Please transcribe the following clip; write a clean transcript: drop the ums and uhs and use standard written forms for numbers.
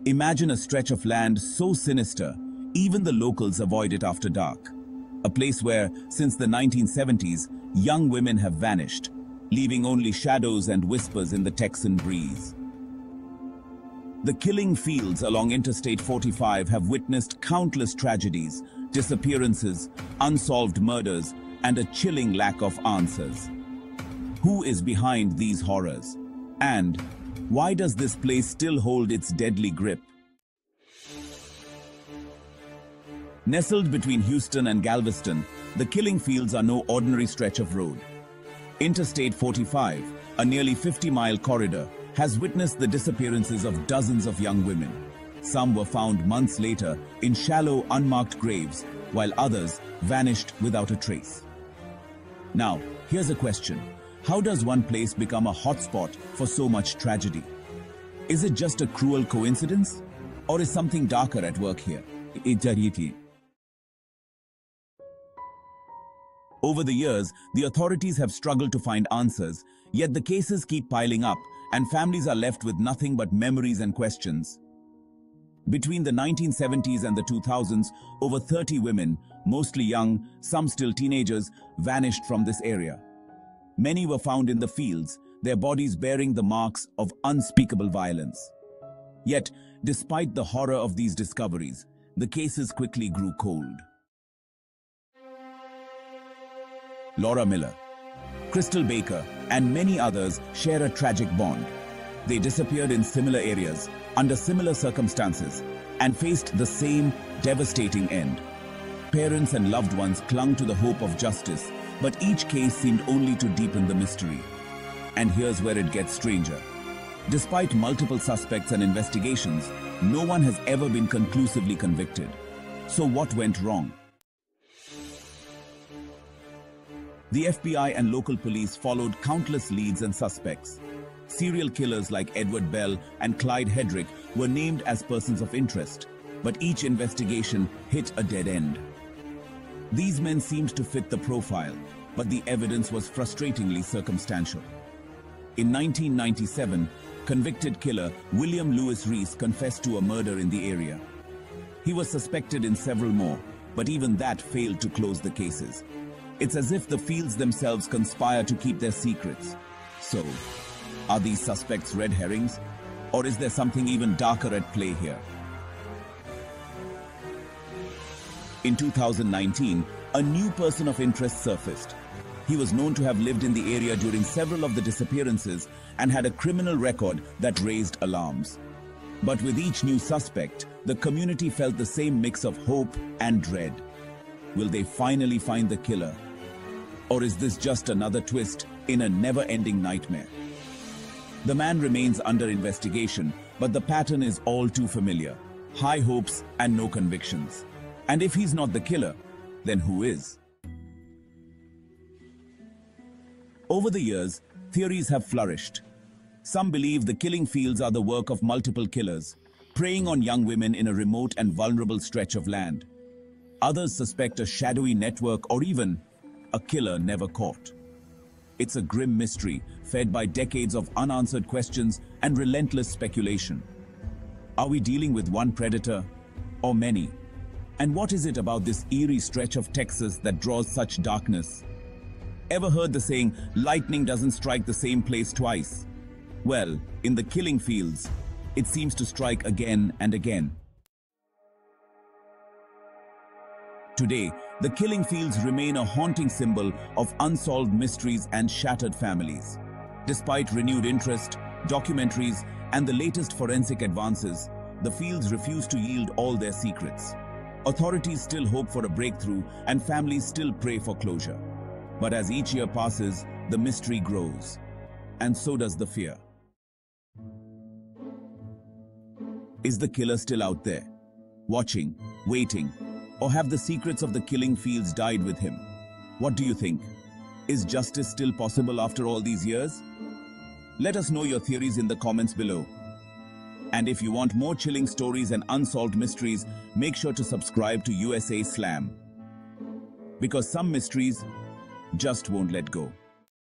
Imagine a stretch of land so sinister, even the locals avoid it after dark. A place where, since the 1970s, young women have vanished, leaving only shadows and whispers in the Texan breeze. The killing fields along Interstate 45 have witnessed countless tragedies, disappearances, unsolved murders, and a chilling lack of answers. Who is behind these horrors? And why does this place still hold its deadly grip? Nestled between Houston and Galveston, the killing fields are no ordinary stretch of road. Interstate 45, a nearly 50-mile corridor, has witnessed the disappearances of dozens of young women. Some were found months later in shallow, unmarked graves, while others vanished without a trace. Now, here's a question. How does one place become a hotspot for so much tragedy? Is it just a cruel coincidence? Or is something darker at work here? Over the years, the authorities have struggled to find answers, yet the cases keep piling up, and families are left with nothing but memories and questions. Between the 1970s and the 2000s, over 30 women, mostly young, some still teenagers, vanished from this area. Many were found in the fields, their bodies bearing the marks of unspeakable violence. Yet, despite the horror of these discoveries, the cases quickly grew cold. Laura Miller, Crystal Baker, and many others share a tragic bond. They disappeared in similar areas, under similar circumstances, and faced the same devastating end. Parents and loved ones clung to the hope of justice, but each case seemed only to deepen the mystery. And here's where it gets stranger. Despite multiple suspects and investigations, no one has ever been conclusively convicted. So what went wrong? The FBI and local police followed countless leads and suspects. Serial killers like Edward Bell and Clyde Hedrick were named as persons of interest, but each investigation hit a dead end. These men seemed to fit the profile, but the evidence was frustratingly circumstantial. In 1997, convicted killer William Lewis Reese confessed to a murder in the area. He was suspected in several more, but even that failed to close the cases. It's as if the fields themselves conspire to keep their secrets. So, are these suspects red herrings? Or is there something even darker at play here? In 2019, a new person of interest surfaced. He was known to have lived in the area during several of the disappearances and had a criminal record that raised alarms. But with each new suspect, the community felt the same mix of hope and dread. Will they finally find the killer? Or is this just another twist in a never-ending nightmare? The man remains under investigation, but the pattern is all too familiar. High hopes and no convictions. And if he's not the killer, then who is? Over the years, theories have flourished. Some believe the killing fields are the work of multiple killers, preying on young women in a remote and vulnerable stretch of land. Others suspect a shadowy network or even a killer never caught. It's a grim mystery fed by decades of unanswered questions and relentless speculation. Are we dealing with one predator or many? And what is it about this eerie stretch of Texas that draws such darkness? Ever heard the saying, lightning doesn't strike the same place twice? Well, in the killing fields, it seems to strike again and again. Today, the killing fields remain a haunting symbol of unsolved mysteries and shattered families. Despite renewed interest, documentaries, and the latest forensic advances, the fields refuse to yield all their secrets. Authorities still hope for a breakthrough and families still pray for closure. But as each year passes, the mystery grows. And so does the fear. Is the killer still out there, watching, waiting, or have the secrets of the killing fields died with him? What do you think? Is justice still possible after all these years? Let us know your theories in the comments below. And if you want more chilling stories and unsolved mysteries, make sure to subscribe to USA Slam. Because some mysteries just won't let go.